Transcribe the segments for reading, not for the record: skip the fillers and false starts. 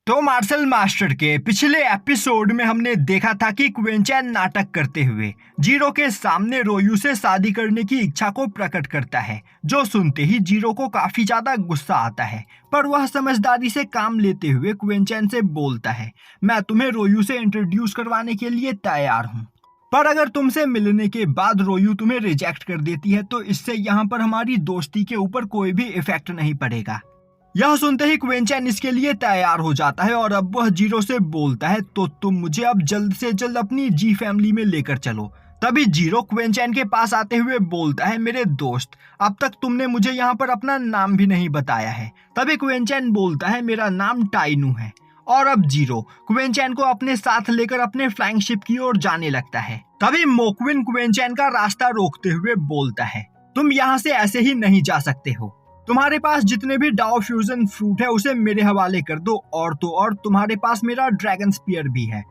तो martial master के पिछले एपिसोड में हमने देखा था कि क्वेंचैन नाटक करते हुए जीरो के सामने रोयू से शादी करने की इच्छा को प्रकट करता है, जो सुनते ही जीरो को काफी ज्यादा गुस्सा आता है। पर वह समझदारी से काम लेते हुए क्वेंचैन से बोलता है, मैं तुम्हें रोयू से इंट्रोड्यूस करवाने के लिए तैयार हूँ, पर अगर तुमसे मिलने के बाद रोयू तुम्हें रिजेक्ट कर देती है तो इससे यहाँ पर हमारी दोस्ती के ऊपर कोई भी इफेक्ट नहीं पड़ेगा। यह सुनते ही क्वेंचैन इसके लिए तैयार हो जाता है और अब वह जीरो से बोलता है, तो तुम मुझे अब जल्द से जल्द अपनी जी फैमिली में लेकर चलो। तभी जीरो क्वेंचैन के पास आते हुए बोलता है, मेरे दोस्त, अब तक तुमने मुझे यहाँ पर अपना नाम भी नहीं बताया है। तभी क्वेंचैन बोलता है, मेरा नाम टाइनू है। और अब जीरो क्वेंचैन को अपने साथ लेकर अपने फ्लाइंग शिप की ओर जाने लगता है। तभी मोक्विन क्वेंचैन का रास्ता रोकते हुए बोलता है, तुम यहाँ से ऐसे ही नहीं जा सकते हो। तुम्हारे पास जितने भी डाओ फ्यूजन फ्रूट है उसे मेरे हवाले कर दो, और तो और तुम्हारे पास मेरा ड्रैगन स्पीयर भी है,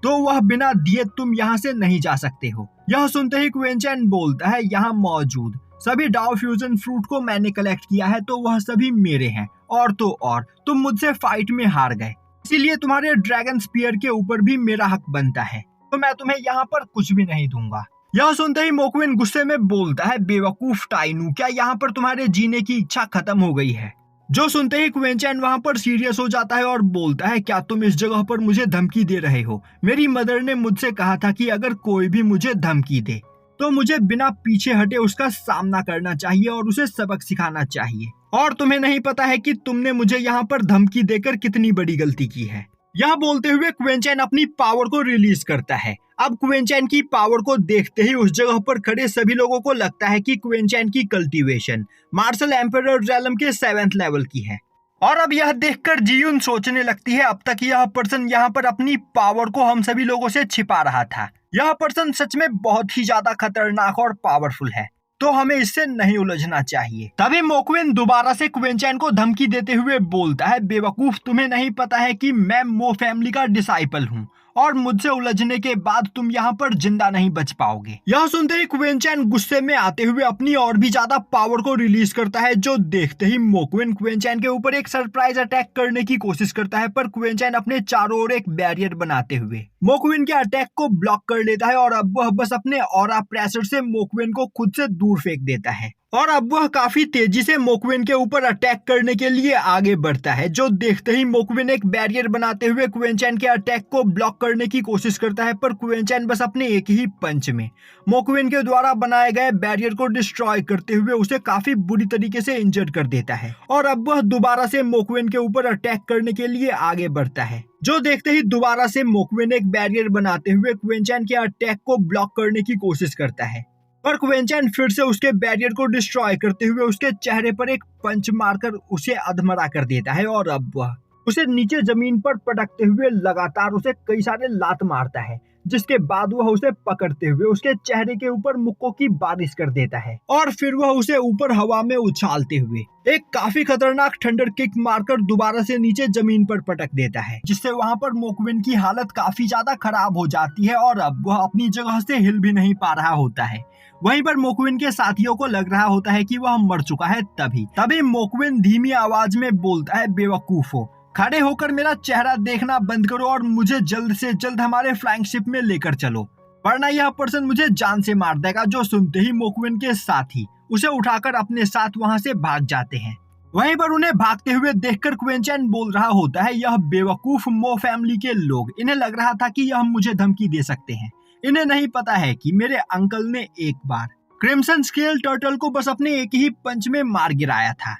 तो वह बिना दिए तुम यहाँ से नहीं जा सकते हो। यह सुनते ही क्वेंचैन बोलता है, यहाँ मौजूद सभी डाओ फ्यूजन फ्रूट को मैंने कलेक्ट किया है, तो वह सभी मेरे हैं, और तो और तुम मुझसे फाइट में हार गए, इसीलिए तुम्हारे ड्रैगन स्पीयर के ऊपर भी मेरा हक बनता है, तो मैं तुम्हें यहाँ पर कुछ भी नहीं दूंगा। यह सुनते ही मोक्विन गुस्से में बोलता है, बेवकूफ टाइनू, क्या यहाँ पर तुम्हारे जीने की इच्छा खत्म हो गई है? जो सुनते ही क्वेंचैन वहाँ पर सीरियस हो जाता है और बोलता है, क्या तुम इस जगह पर मुझे धमकी दे रहे हो? मेरी मदर ने मुझसे कहा था कि अगर कोई भी मुझे धमकी दे तो मुझे बिना पीछे हटे उसका सामना करना चाहिए और उसे सबक सिखाना चाहिए, और तुम्हें नहीं पता है कि तुमने मुझे यहाँ पर धमकी देकर कितनी बड़ी गलती की है। यह बोलते हुए क्वेंचैन अपनी पावर को रिलीज करता है। अब क्वेंचैन की पावर को देखते ही उस जगह पर खड़े सभी लोगों को लगता है कि क्वेंचैन की कल्टीवेशन मार्शल एम्परर रेलम के 7th लेवल की है। और अब यह देखकर जियुन सोचने लगती है, अब तक यह पर्सन यहाँ पर अपनी पावर को हम सभी लोगों से छिपा रहा था। यह पर्सन सच में बहुत ही ज्यादा खतरनाक और पावरफुल है, तो हमें इससे नहीं उलझना चाहिए। तभी मोक्विन दोबारा से क्वेंचैन को धमकी देते हुए बोलता है, बेवकूफ, तुम्हें नहीं पता है कि मैं मो फैमिली का डिसाइपल हूँ, और मुझसे उलझने के बाद तुम यहाँ पर जिंदा नहीं बच पाओगे। यह सुनते ही क्वेंचैन गुस्से में आते हुए अपनी और भी ज्यादा पावर को रिलीज करता है, जो देखते ही मोक्विन क्वेंचैन के ऊपर एक सरप्राइज अटैक करने की कोशिश करता है, पर क्वेंचैन अपने चारों ओर एक बैरियर बनाते हुए मोक्विन के अटैक को ब्लॉक कर लेता है, और अब वह बस अपने ऑरा प्रेशर से मोक्विन को खुद से दूर फेंक देता है। और अब वह काफी तेजी से मोक्विन के ऊपर अटैक करने के लिए आगे बढ़ता है, जो देखते ही मोक्विन एक बैरियर बनाते हुए क्वेंचैन के अटैक को ब्लॉक करने की कोशिश करता है, पर क्वेंचैन बस अपने एक ही पंच में मोक्विन के द्वारा बनाए गए बैरियर को डिस्ट्रॉय करते हुए उसे काफी बुरी तरीके से इंजर्ड कर देता है। और अब वह दोबारा से मोक्विन के ऊपर अटैक करने के लिए आगे बढ़ता है, जो देखते ही दोबारा से मोक्विन एक बैरियर बनाते हुए क्वेंचैन के अटैक को ब्लॉक करने की कोशिश करता है, पर क्वेंचैन फिर से उसके बैरियर को डिस्ट्रॉय करते हुए उसके चेहरे पर एक पंच मारकर उसे अधमरा कर देता है, और अब वह उसे नीचे जमीन पर पटकते हुए लगातार उसे कई सारे लात मारता है, जिसके बाद वह उसे पकड़ते हुए उसके चेहरे के ऊपर मुक्कों की बारिश कर देता है, और फिर वह उसे ऊपर हवा में उछालते हुए एक काफी खतरनाक थंडर किक मारकर दोबारा से नीचे जमीन पर पटक देता है, जिससे वहां पर मोक्विन की हालत काफी ज्यादा खराब हो जाती है, और अब वह अपनी जगह से हिल भी नहीं पा रहा होता है। वहीं पर मोक्विन के साथियों को लग रहा होता है कि वह मर चुका है। तभी मोक्विन धीमी आवाज में बोलता है, बेवकूफो, खड़े होकर मेरा चेहरा देखना बंद करो और मुझे जल्द से जल्द हमारे फ्लाइंग शिप में लेकर चलो, वरना यह पर्सन मुझे जान से मार देगा। जो सुनते ही मोक्विन के साथी उसे उठाकर अपने साथ वहां से भाग जाते हैं। वहीं पर उन्हें भागते हुए देखकर क्वेंचैन बोल रहा होता है, यह बेवकूफ मो फैमिली के लोग, इन्हें लग रहा था कि यह मुझे धमकी दे सकते हैं। इन्हें नहीं पता है कि मेरे अंकल ने एक बार क्रिम्सन स्केल टर्टल को बस अपने एक ही पंच में मार गिराया था।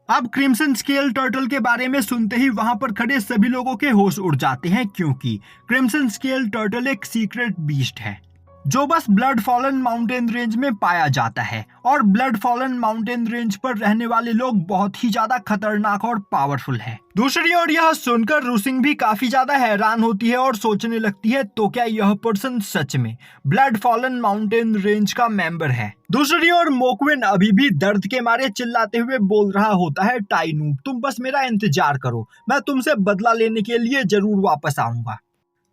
अब क्रिम्सन स्केल टर्टल के बारे में सुनते ही वहां पर खड़े सभी लोगों के होश उड़ जाते हैं, क्योंकि क्रिम्सन स्केल टर्टल एक सीक्रेट बीस्ट है जो बस ब्लड फॉलन माउंटेन रेंज में पाया जाता है, और ब्लड फॉलन माउंटेन रेंज पर रहने वाले लोग बहुत ही ज्यादा खतरनाक और पावरफुल है। दूसरी ओर यह सुनकर रूसिंग भी काफी ज्यादा हैरान होती है और सोचने लगती है, तो क्या यह पर्सन सच में ब्लड फॉलन माउंटेन रेंज का मेंबर है? दूसरी ओर मोक्विन अभी भी दर्द के मारे चिल्लाते हुए बोल रहा होता है, टाइनू, तुम बस मेरा इंतजार करो, मैं तुमसे बदला लेने के लिए जरूर वापस आऊंगा।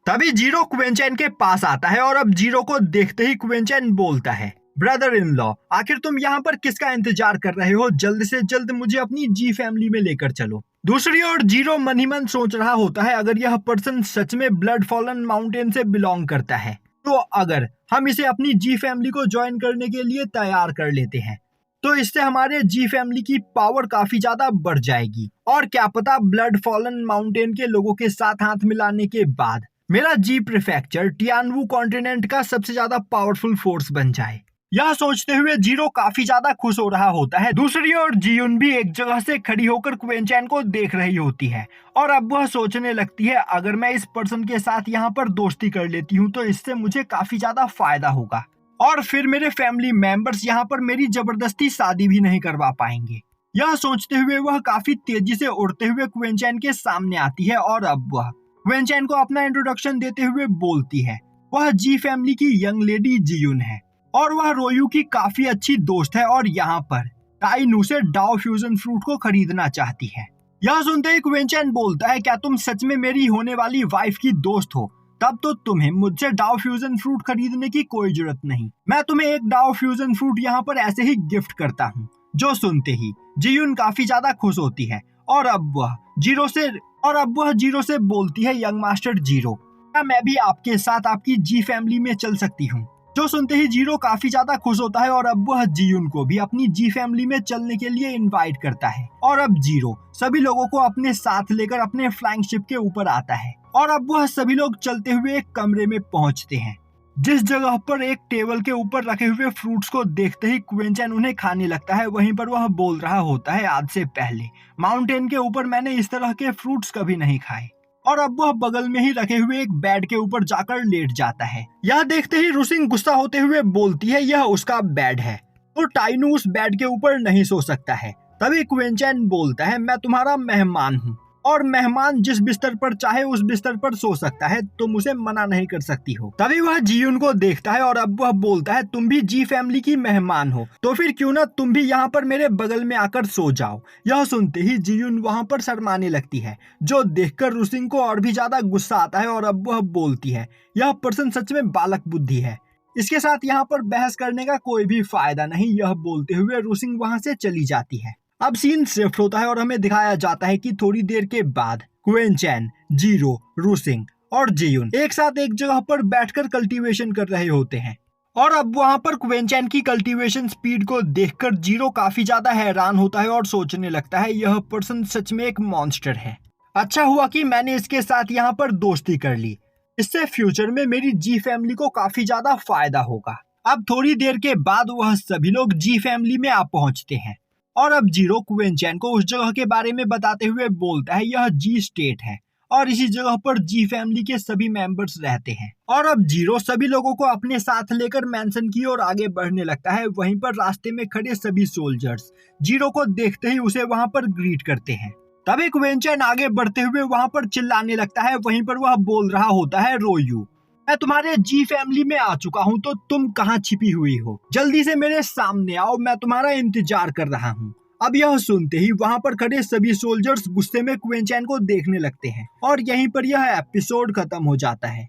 तभी जीरो क्वेंचैन के पास आता है, और अब जीरो को देखते ही क्वेंचैन बोलता है, ब्रदर इन लॉ, आखिर तुम यहाँ पर किसका इंतजार कर रहे हो? जल्द से जल्द मुझे अपनी जी फैमिली में लेकर चलो। दूसरी ओर जीरो मन ही मन सोच रहा होता है, अगर यह पर्सन सच में ब्लड फॉलन माउंटेन से बिलोंग करता है तो अगर हम इसे अपनी जी फैमिली को ज्वाइन करने के लिए तैयार कर लेते हैं तो इससे हमारे जी फैमिली की पावर काफी ज्यादा बढ़ जाएगी, और क्या पता ब्लड फॉलन माउंटेन के लोगों के साथ हाथ मिलाने के बाद मेरा जी प्रीफेक्चर टियानवू कॉन्टिनेंट का सबसे ज्यादा पावरफुल फोर्स बन जाए। यह सोचते हुए जीरो काफी ज्यादा खुश हो रहा होता है। दूसरी ओर जियुन भी एक जगह से खड़ी होकर क्वेनचैन को देख रही होती है और अब वह सोचने लगती है, अगर मैं इस पर्सन के साथ यहाँ पर दोस्ती कर लेती हूँ तो इससे मुझे काफी ज्यादा फायदा होगा और फिर मेरे फैमिली मेंबर्स यहाँ पर मेरी जबरदस्ती शादी भी नहीं करवा पाएंगे। यह सोचते हुए वह काफी तेजी से उड़ते हुए क्वेनचैन के सामने आती है और अब वह क्वेनचैन को अपना इंट्रोडक्शन देते हुए बोलती है वह जी फैमिली की यंग लेडी जियुन है और वह रोयू की काफी अच्छी दोस्त है और यहाँ पर टाइनू से डाओ फ्यूजन फ्रूट को खरीदना चाहती है। यह सुनते ही क्वेनचैन बोलता है, क्या तुम सच में मेरी होने वाली वाइफ की दोस्त हो? तब तो तुम्हें मुझसे डाओ फ्यूजन फ्रूट खरीदने की कोई जरूरत नहीं, मैं तुम्हें एक डाओ फ्यूजन फ्रूट यहाँ पर ऐसे ही गिफ्ट करता हूँ। जो सुनते ही जियुन काफी ज्यादा खुश होती है और अब वह जीरो से बोलती है, यंग मास्टर जीरो, क्या मैं भी आपके साथ आपकी जी फैमिली में चल सकती हूँ? जो सुनते ही जीरो काफी ज्यादा खुश होता है और अब वह जियुन को भी अपनी जी फैमिली में चलने के लिए इनवाइट करता है और अब जीरो सभी लोगों को अपने साथ लेकर अपने फ्लाइंग शिप के ऊपर आता है और अब वह सभी लोग चलते हुए एक कमरे में पहुंचते हैं जिस जगह पर एक टेबल के ऊपर रखे हुए फ्रूट्स को देखते ही क्वेनचैन उन्हें खाने लगता है। वहीं पर वह बोल रहा होता है, आज से पहले माउंटेन के ऊपर मैंने इस तरह के फ्रूट्स कभी नहीं खाए, और अब वह बगल में ही रखे हुए एक बेड के ऊपर जाकर लेट जाता है। यह देखते ही रुसिंग गुस्सा होते हुए बोलती है, यह उसका बेड है तो टाइनू उस बेड के ऊपर नहीं सो सकता है। तभी क्वेनचैन बोलता है, मैं तुम्हारा मेहमान हूँ और मेहमान जिस बिस्तर पर चाहे उस बिस्तर पर सो सकता है, तुम उसे मना नहीं कर सकती हो। तभी वह जियुन को देखता है और अब वह बोलता है, तुम भी जी फैमिली की मेहमान हो तो फिर क्यों ना तुम भी यहाँ पर मेरे बगल में आकर सो जाओ। यह सुनते ही जियुन वहाँ पर शर्माने लगती है, जो देखकर रुसिंग को और भी ज्यादा गुस्सा आता है और अब वह बोलती है, यह पर्सन सच में बालक बुद्धि है, इसके साथ यहाँ पर बहस करने का कोई भी फायदा नहीं। यह बोलते हुए रुसिंग वहाँ से चली जाती है। अब सीन शिफ्ट होता है और हमें दिखाया जाता है कि थोड़ी देर के बाद क्वेनचैन, जीरो, रुसिंग और जियुन एक साथ एक जगह पर बैठकर कल्टीवेशन कर रहे होते हैं और अब वहां पर क्वेनचैन की कल्टीवेशन स्पीड को देखकर जीरो काफी ज्यादा हैरान होता है और सोचने लगता है, यह पर्सन सच में एक मॉन्स्टर है। अच्छा हुआ कि मैंने इसके साथ यहाँ पर दोस्ती कर ली, इससे फ्यूचर में मेरी जी फैमिली को काफी ज्यादा फायदा होगा। अब थोड़ी देर के बाद वह सभी लोग जी फैमिली में आ पहुंचते हैं और अब जीरो क्वेनचैन को उस जगह के बारे में बताते हुए बोलता है, यह जी स्टेट है और इसी जगह पर जी फैमिली के सभी मेंबर्स रहते हैं। और अब जीरो सभी लोगों को अपने साथ लेकर मैंशन की ओर आगे बढ़ने लगता है। वहीं पर रास्ते में खड़े सभी सोल्जर्स जीरो को देखते ही उसे वहां पर ग्रीट करते हैं। तभी क्वेनचैन आगे बढ़ते हुए वहां पर चिल्लाने लगता है। वहीं पर वह बोल रहा होता है, रोयू, मैं तुम्हारे जी फैमिली में आ चुका हूँ तो तुम कहाँ छिपी हुई हो? जल्दी से मेरे सामने आओ, मैं तुम्हारा इंतजार कर रहा हूँ। अब यह सुनते ही वहां पर खड़े सभी सोल्जर्स गुस्से में क्वेनचैन को देखने लगते हैं और यहीं पर यह एपिसोड खत्म हो जाता है।